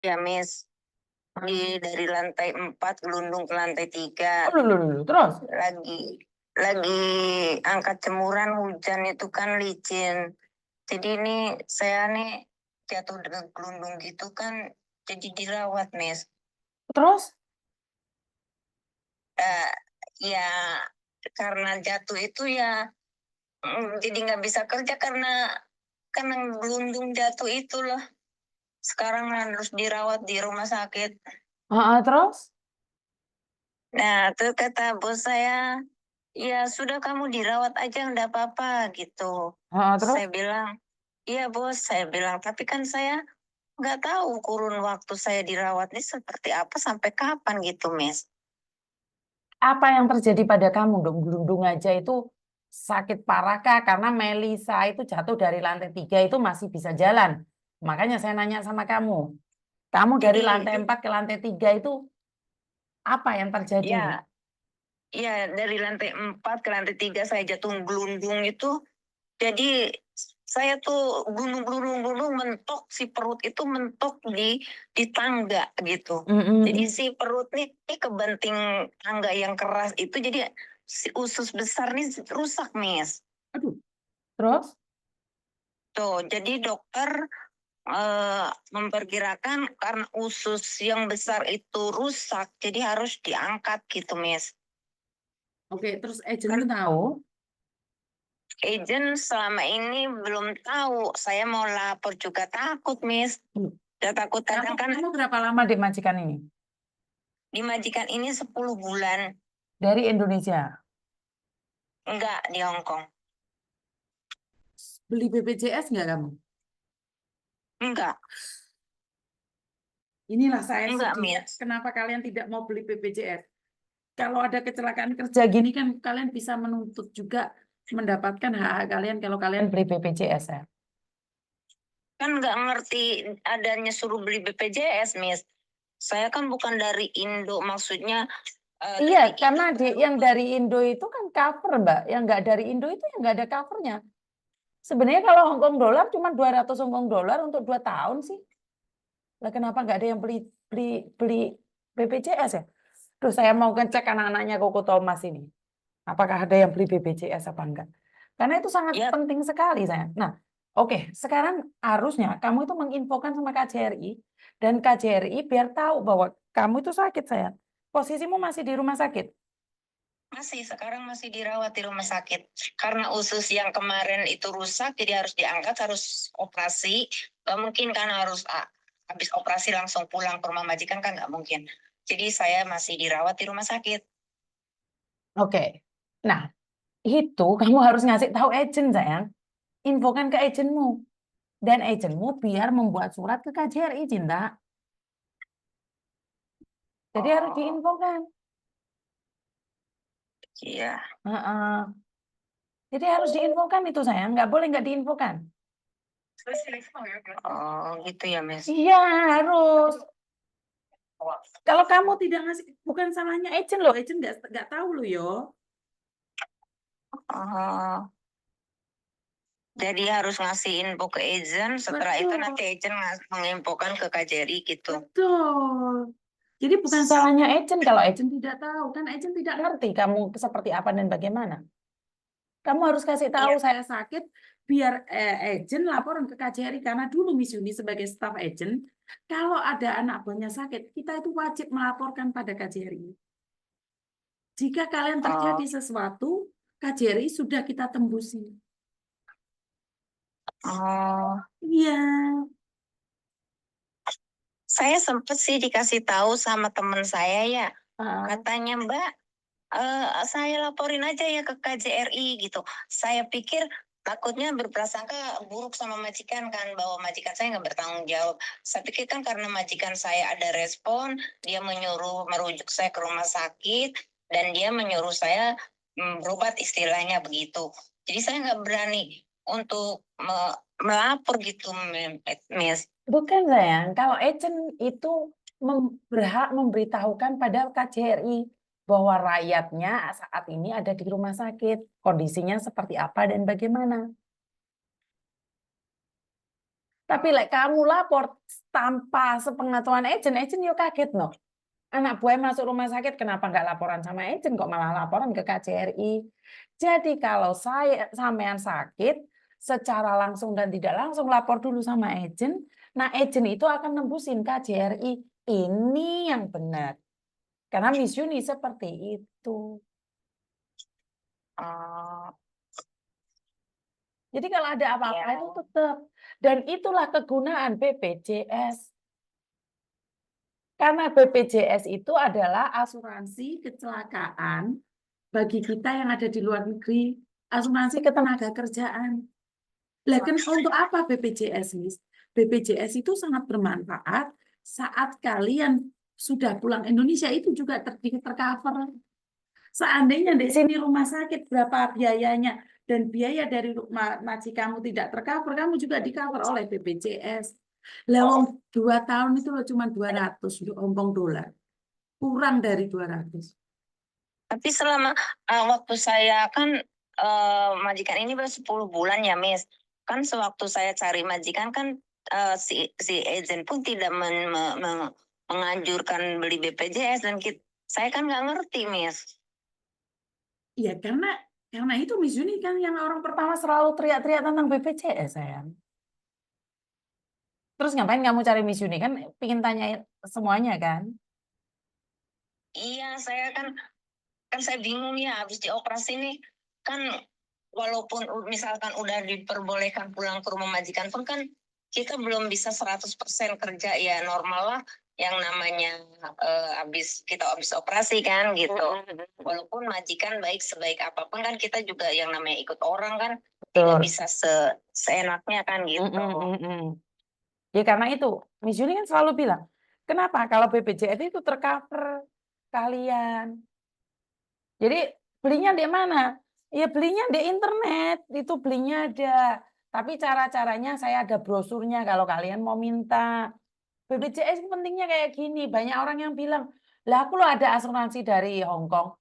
Ya, Miss. Dari lantai 4 gelundung ke lantai 3. Terus? Lagi angkat jemuran, hujan itu kan licin. Jadi ini saya nih jatuh dengan gelundung gitu kan, jadi dirawat, Miss. Terus? Ya karena jatuh itu ya jadi nggak bisa kerja karena gelundung jatuh itu loh. Sekarang harus dirawat di rumah sakit. Terus? Nah, terus kata bos saya, ya sudah kamu dirawat aja nggak apa-apa gitu. Terus? Saya bilang, iya bos, saya bilang, tapi kan saya nggak tahu kurun waktu saya dirawat ini seperti apa sampai kapan gitu, Miss. Apa yang terjadi pada kamu dong? Gelundung aja itu sakit parah kah? Karena Melisa itu jatuh dari lantai 3 itu masih bisa jalan. Makanya saya nanya sama kamu. Kamu dari lantai 4 ke lantai 3 itu apa yang terjadi? Ya, dari lantai 4 ke lantai 3 saya jatuh gelundung itu. Jadi saya tuh gulung mentok, si perut itu mentok di tangga gitu. Jadi si perut nih kebanting tangga yang keras itu, jadi si usus besar nih rusak, Miss. Aduh. Terus? Tuh, jadi dokter memperkirakan karena usus yang besar itu rusak, jadi harus diangkat gitu, Miss. Oke, terus agent tahu? Agent selama ini belum tahu. Saya mau lapor juga takut, Miss. Udah takut kadang kan. Kamu berapa lama di majikan ini? Di majikan ini 10 bulan. Dari Indonesia? Enggak, di Hong Kong. Beli BPJS nggak kamu? Enggak. Inilah saya Enggak, sedih. Miss. Kenapa kalian tidak mau beli BPJS? Kalau ada kecelakaan kerja gini kan kalian bisa menuntut juga mendapatkan hak-hak kalian kalau kalian beli BPJS ya. Kan nggak ngerti adanya suruh beli BPJS, Miss. Saya kan bukan dari Indo, maksudnya. Iya, karena yang dari Indo itu kan cover, Mbak. Yang nggak dari Indo itu yang nggak ada covernya. Sebenarnya kalau Hong Kong dolar cuma 200 Hong Kong dolar untuk 2 tahun sih. Lah kenapa nggak ada yang beli BPJS ya? Terus saya mau ngecek anak-anaknya Koko Thomas ini. Apakah ada yang beli BPJS apa enggak? Karena itu sangat penting sekali, sayang. Nah, oke, sekarang harusnya kamu itu menginfokan sama KJRI dan KJRI biar tahu bahwa kamu itu sakit, sayang. Posisimu masih di rumah sakit. Sekarang masih dirawat di rumah sakit. Karena usus yang kemarin itu rusak, jadi harus diangkat, harus operasi. Gak mungkin kan harus habis operasi langsung pulang ke rumah majikan, kan nggak mungkin. Jadi saya masih dirawat di rumah sakit. Oke. Nah, itu kamu harus ngasih tahu agent, sayang. Infokan ke agentmu. Dan agentmu biar membuat surat ke KJRI, Cinta. Jadi harus diinfokan. Iya. Jadi harus diinfokan itu, sayang. Nggak boleh nggak diinfokan. Oh, gitu ya, Miss. Iya, harus. Kalau kamu tidak ngasih, bukan salahnya agent loh. Agent nggak tahu loh, yo. Oh. Jadi harus ngasih info ke agent, setelah itu nanti agent menginfokan ke KJRI gitu. Betul. Jadi bukan salahnya agent kalau agent tidak tahu. Kan agent tidak ngerti kamu seperti apa dan bagaimana. Kamu harus kasih tahu saya sakit, biar agent laporan ke KJRI. Karena dulu Miss Yuni sebagai staff agent, kalau ada anak buahnya sakit, kita itu wajib melaporkan pada KJRI. Jika kalian terjadi sesuatu, KJRI sudah kita tembusi. Oh. Iya. Saya sempet sih dikasih tahu sama teman saya ya. Katanya, Mbak, saya laporin aja ya ke KJRI gitu. Saya pikir takutnya berprasangka buruk sama majikan kan, bahwa majikan saya nggak bertanggung jawab. Saya pikir kan karena majikan saya ada respon, dia menyuruh merujuk saya ke rumah sakit, dan dia menyuruh saya berobat, istilahnya begitu. Jadi saya nggak berani untuk melapor gitu, Miss. Bukan, sayang. Kalau agent itu berhak memberitahukan pada KJRI bahwa rakyatnya saat ini ada di rumah sakit, kondisinya seperti apa dan bagaimana. Tapi lek kamu lapor tanpa sepengetahuan agent yo kaget no. Anak buah masuk rumah sakit, kenapa nggak laporan sama agent kok malah laporan ke KJRI. Jadi kalau sampean sakit, secara langsung dan tidak langsung lapor dulu sama agent. Nah agent itu akan nembusin KJRI. Ini yang benar. Karena Miss Yuni seperti itu. Oh, Jadi kalau ada apa-apa ya. itu tetap. Dan itulah kegunaan BPJS. Karena BPJS itu adalah asuransi kecelakaan bagi kita yang ada di luar negeri. Asuransi ketenaga kerjaan. Lah kan untuk apa BPJS, Miss? BPJS itu sangat bermanfaat saat kalian sudah pulang Indonesia itu juga tercover. Seandainya di sini rumah sakit berapa biayanya dan biaya dari majikanmu tidak tercover, kamu juga di-cover oleh BPJS. Lewat 2 tahun itu loh cuma 200 Hongkong dolar. Kurang dari 200. Tapi selama waktu saya kan majikan ini baru 10 bulan ya, Miss. Kan sewaktu saya cari majikan kan si agent pun tidak menganjurkan beli BPJS dan saya kan nggak ngerti, Miss. Iya, karena itu Miss Yuni kan yang orang pertama selalu teriak-teriak tentang BPJS, sayang. Terus ngapain kamu cari Miss Yuni? Kan pingin tanya semuanya kan? Iya, saya kan saya bingung ya habis dioperasi nih. Kan walaupun misalkan udah diperbolehkan pulang ke rumah majikan pun kan kita belum bisa 100% kerja ya, normal lah yang namanya kita habis operasi kan gitu. Walaupun majikan baik sebaik apapun kan kita juga yang namanya ikut orang kan tidak bisa seenaknya kan gitu. Ya karena itu, Miss Yuni kan selalu bilang, kenapa kalau BPJS itu tercover kalian? Jadi belinya di mana? Ya belinya di internet, itu belinya ada. Tapi cara-caranya saya ada brosurnya kalau kalian mau minta. BPJS pentingnya kayak gini, banyak orang yang bilang, lah aku lo ada asuransi dari Hong Kong.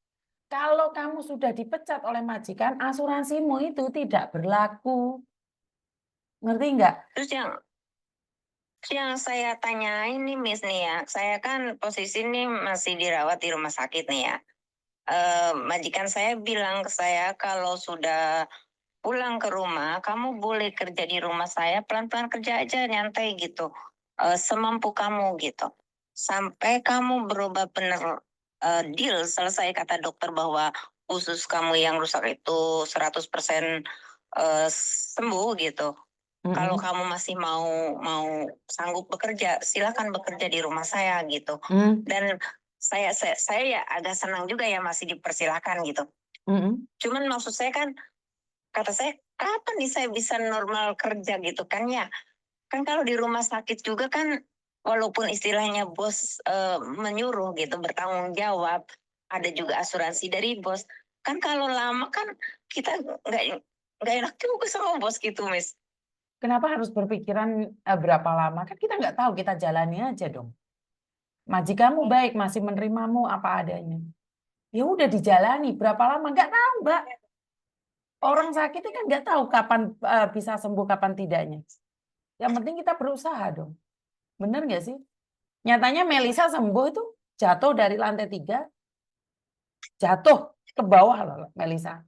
Kalau kamu sudah dipecat oleh majikan, asuransimu itu tidak berlaku. Ngerti nggak? Terus yang saya tanyain nih Miss nih ya, saya kan posisi ini masih dirawat di rumah sakit nih ya. Majikan saya bilang ke saya kalau sudah pulang ke rumah, kamu boleh kerja di rumah saya, pelan-pelan kerja aja, nyantai gitu. Semampu kamu gitu. Sampai kamu berubah benar deal, selesai kata dokter bahwa usus kamu yang rusak itu 100% sembuh gitu. Kalau kamu masih mau sanggup bekerja, silakan bekerja di rumah saya gitu. Dan saya ya agak senang juga ya masih dipersilakan gitu. Cuman maksud saya kan, kata saya, kapan nih saya bisa normal kerja gitu kan ya? Kan kalau di rumah sakit juga kan, walaupun istilahnya bos menyuruh gitu, bertanggung jawab, ada juga asuransi dari bos. Kan kalau lama kan kita nggak enak juga sama bos gitu, Miss. Kenapa harus berpikiran berapa lama? Kan kita nggak tahu, kita jalani aja dong. Majikanmu baik, masih menerimamu apa adanya. Ya udah dijalani, berapa lama? Nggak tahu, Mbak. Orang sakit kan nggak tahu kapan bisa sembuh, kapan tidaknya. Yang penting kita berusaha dong. Bener nggak sih? Nyatanya Melisa sembuh itu jatuh dari lantai 3, jatuh ke bawah loh Melisa.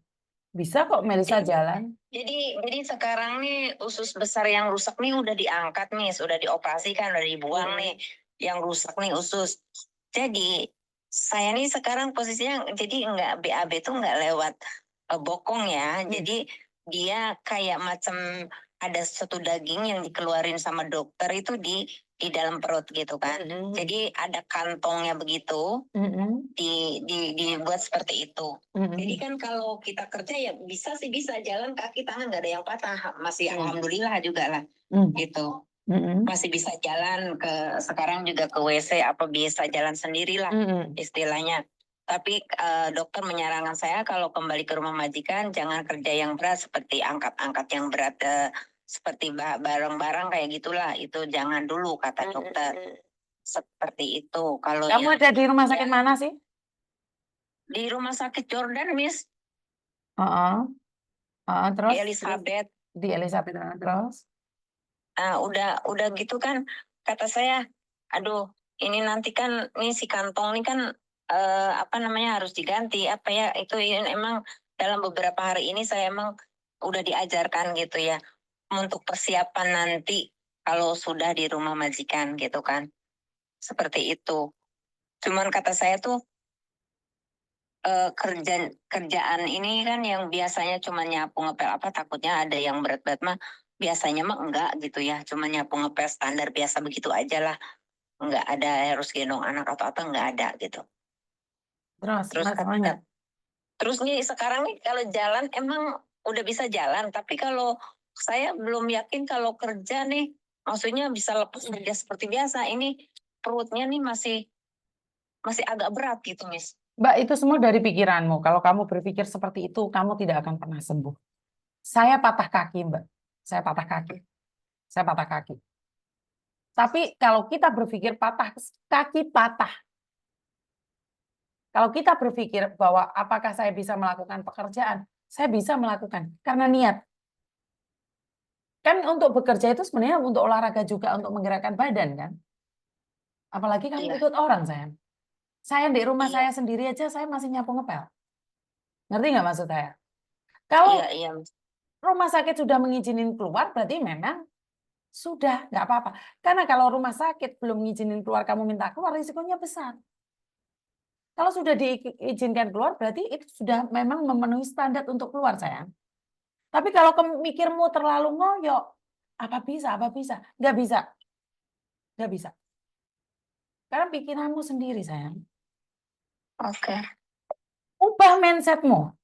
Bisa kok Melisa jalan. Jadi sekarang nih usus besar yang rusak nih udah diangkat nih, sudah dioperasikan, udah dibuang nih. Yang rusak nih usus. Jadi saya nih sekarang posisinya jadi nggak BAB tuh nggak lewat bokong ya. Jadi dia kayak macam ada satu daging yang dikeluarin sama dokter itu di dalam perut gitu kan. Jadi ada kantongnya begitu. Dibuat seperti itu. Jadi kan kalau kita kerja ya bisa jalan kaki tangan nggak ada yang patah, masih alhamdulillah juga lah gitu. Masih bisa jalan sekarang juga ke WC apa bisa jalan sendirilah istilahnya. Tapi dokter menyarankan saya kalau kembali ke rumah majikan jangan kerja yang berat seperti angkat-angkat yang berat seperti barang-barang kayak gitulah, itu jangan dulu kata dokter. Seperti itu. Kalau kamu ada di rumah sakit mana sih? Di rumah sakit Jordan, Miss. Terus? Di Elizabeth. Di Elizabeth terus? Udah gitu kan kata saya, aduh ini nanti kan ini si kantong ini kan harus diganti apa ya itu emang dalam beberapa hari ini saya emang udah diajarkan gitu ya untuk persiapan nanti kalau sudah di rumah majikan gitu kan. Seperti itu. Cuman kata saya tuh kerjaan ini kan yang biasanya cuma nyapu ngepel apa takutnya ada yang berat-berat mah biasanya mah enggak gitu ya cuma nyapu ngepel standar biasa begitu aja lah enggak ada harus gendong anak atau apa enggak ada gitu terus masalahnya terus nih sekarang nih kalau jalan emang udah bisa jalan tapi kalau saya belum yakin kalau kerja nih maksudnya bisa lepas kerja seperti biasa ini perutnya nih masih agak berat gitu Miss. Mbak, itu semua dari pikiranmu. Kalau kamu berpikir seperti itu, kamu tidak akan pernah sembuh. Saya patah kaki, Mbak. Saya patah kaki. Saya patah kaki. Tapi kalau kita berpikir patah kaki, patah. Kalau kita berpikir bahwa apakah saya bisa melakukan pekerjaan, saya bisa melakukan karena niat. Kan untuk bekerja itu sebenarnya untuk olahraga juga, untuk menggerakkan badan kan. Apalagi kamu ikut orang, sayang. Saya di rumah saya sendiri aja, saya masih nyapu ngepel. Ngerti nggak maksud saya? Kalau rumah sakit sudah mengizinin keluar, berarti memang sudah nggak apa-apa. Karena kalau rumah sakit belum mengizinin keluar, kamu minta keluar, risikonya besar. Kalau sudah diizinkan keluar, berarti itu sudah memang memenuhi standar untuk keluar, sayang. Tapi kalau mikirmu terlalu ngoyo, apa bisa, nggak bisa, nggak bisa. Karena pikiranmu sendiri, sayang. Oke. Ubah mindsetmu.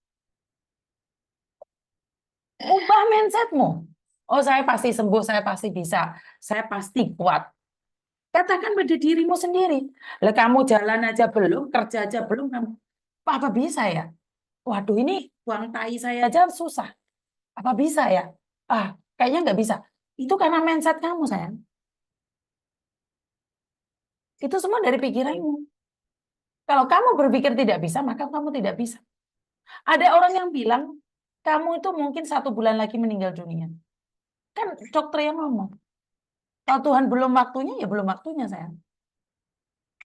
Ubah mindsetmu. Oh, saya pasti sembuh, saya pasti bisa, saya pasti kuat. Katakan pada dirimu sendiri. Lah kamu jalan aja belum, kerja aja belum, kamu apa bisa ya? Waduh, ini buang tai saya aja susah. Apa bisa ya? Kayaknya nggak bisa. Itu karena mindset kamu, sayang. Itu semua dari pikiranmu. Kalau kamu berpikir tidak bisa, maka kamu tidak bisa. Ada orang yang bilang, kamu itu mungkin 1 bulan lagi meninggal dunia. Kan dokter yang ngomong. Kalau Tuhan belum waktunya, ya belum waktunya, sayang.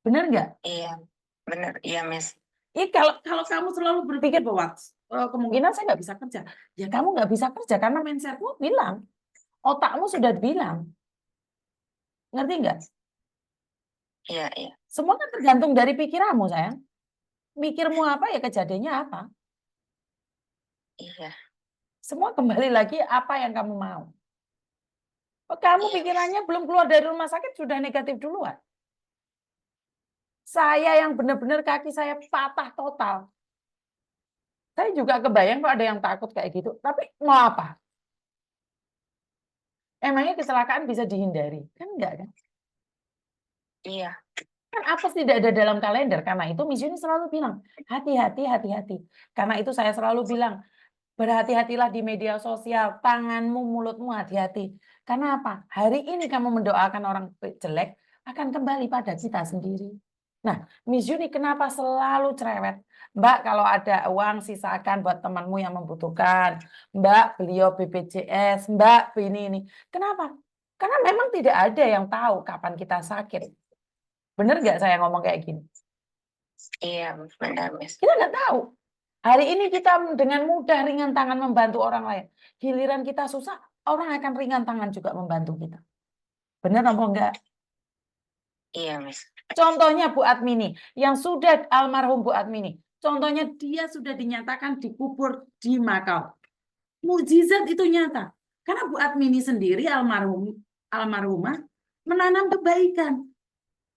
Benar nggak? Iya, benar. Iya, Miss. Kalau kamu selalu berpikir bahwa kemungkinan saya nggak bisa kerja, ya kamu nggak bisa kerja karena mindsetmu bilang, otakmu sudah bilang. Ngerti nggak? Iya, iya. Semua kan tergantung dari pikiranmu, sayang. Mikirmu apa, ya kejadiannya apa. Iya. Semua kembali lagi apa yang kamu mau. Kamu pikirannya belum keluar dari rumah sakit sudah negatif duluan. Saya yang benar-benar kaki saya patah total. Saya juga kebayang kok ada yang takut kayak gitu. Tapi mau apa? Emangnya kecelakaan bisa dihindari? Kan enggak kan? Iya. Kan apa tidak ada dalam kalender. Karena itu Miss Yuni selalu bilang, hati-hati, hati-hati. Karena itu saya selalu bilang, berhati-hatilah di media sosial, tanganmu, mulutmu hati-hati. Karena apa? Hari ini kamu mendoakan orang jelek, akan kembali pada kita sendiri. Nah, Miss Yuni kenapa selalu cerewet? Mbak, kalau ada uang sisakan buat temanmu yang membutuhkan. Mbak, beliau BPJS. Mbak, ini. Kenapa? Karena memang tidak ada yang tahu kapan kita sakit. Bener nggak saya ngomong kayak gini? Iya, benar, Miss. Kita nggak tahu. Hari ini kita dengan mudah ringan tangan membantu orang lain. Giliran kita susah, orang akan ringan tangan juga membantu kita. Benar apa enggak? Iya, Miss. Contohnya Bu Admini, yang sudah almarhum Bu Admini. Contohnya dia sudah dinyatakan dikubur di Makau. Mukjizat itu nyata. Karena Bu Admini sendiri almarhumah menanam kebaikan.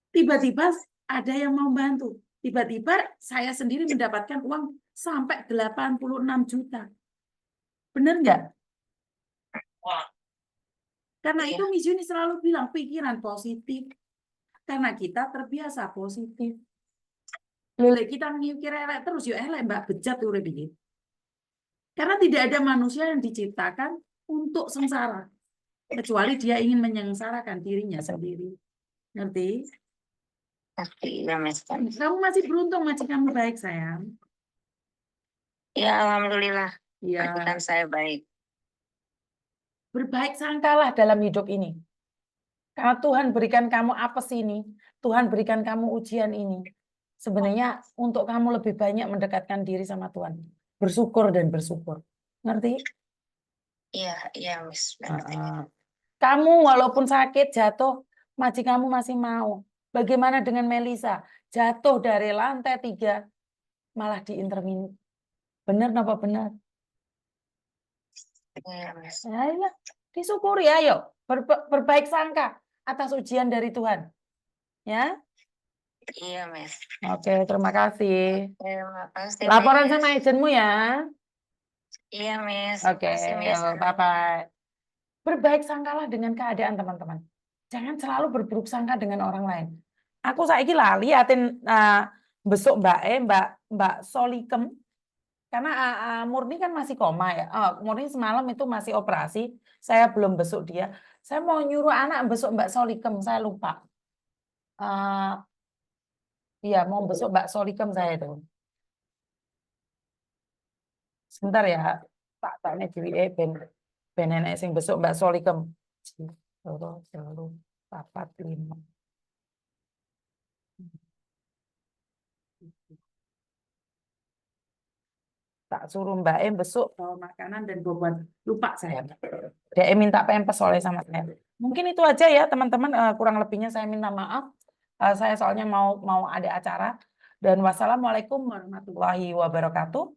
Tiba-tiba ada yang mau bantu. Tiba-tiba saya sendiri mendapatkan uang sampai 86 juta. Benar nggak? Karena itu Miss Yuni selalu bilang pikiran positif. Karena kita terbiasa positif. Lele kita mikir elek terus, ya elek mbak, bejat urip iki. Karena tidak ada manusia yang diciptakan untuk sengsara. Kecuali dia ingin menyengsarakan dirinya sendiri. Ngerti? Iya, Miss. Kamu masih beruntung, majikanmu baik, sayang. Ya, alhamdulillah. Iya. Majikan saya baik. Berbaik sangkalah dalam hidup ini. Karena Tuhan berikan kamu apes ini, Tuhan berikan kamu ujian ini. Sebenarnya untuk kamu lebih banyak mendekatkan diri sama Tuhan. Bersyukur dan bersyukur. Ngerti? Iya, Miss. Ngerti. Kamu walaupun sakit, jatuh, majikanmu masih mau. Bagaimana dengan Melisa? Jatuh dari lantai 3, malah diintermin. Benar apa benar? Iya, Miss. Ya, disyukuri, ayo. Berbaik sangka atas ujian dari Tuhan. Ya. Iya, Miss. Oke, terima kasih. Terima kasih, Laporan Miss. sama agentmu ya. Iya, Miss. Oke, Makasih, Miss. bye-bye. Berbaik sangkalah dengan keadaan teman-teman. Jangan selalu berburuk sangka dengan orang lain. Aku saiki lali atin besok Mbak Solikem karena Murni kan masih koma ya. Murni semalam itu masih operasi. Saya belum besok dia. Saya mau nyuruh anak besok Mbak Solikem. Saya lupa. Iya, mau besok Mbak Solikem saya itu. Sebentar ya. Tak tanya diri ben nenek sing besok Mbak Solikem. Loro, 4, 5. Tak suruh Mbak Em besok bawa makanan dan bawa lupa saya. Dia minta pempes oleh sama saya. Mungkin itu aja ya teman-teman, kurang lebihnya saya minta maaf. Saya soalnya mau ada acara. Dan wassalamualaikum warahmatullahi wabarakatuh.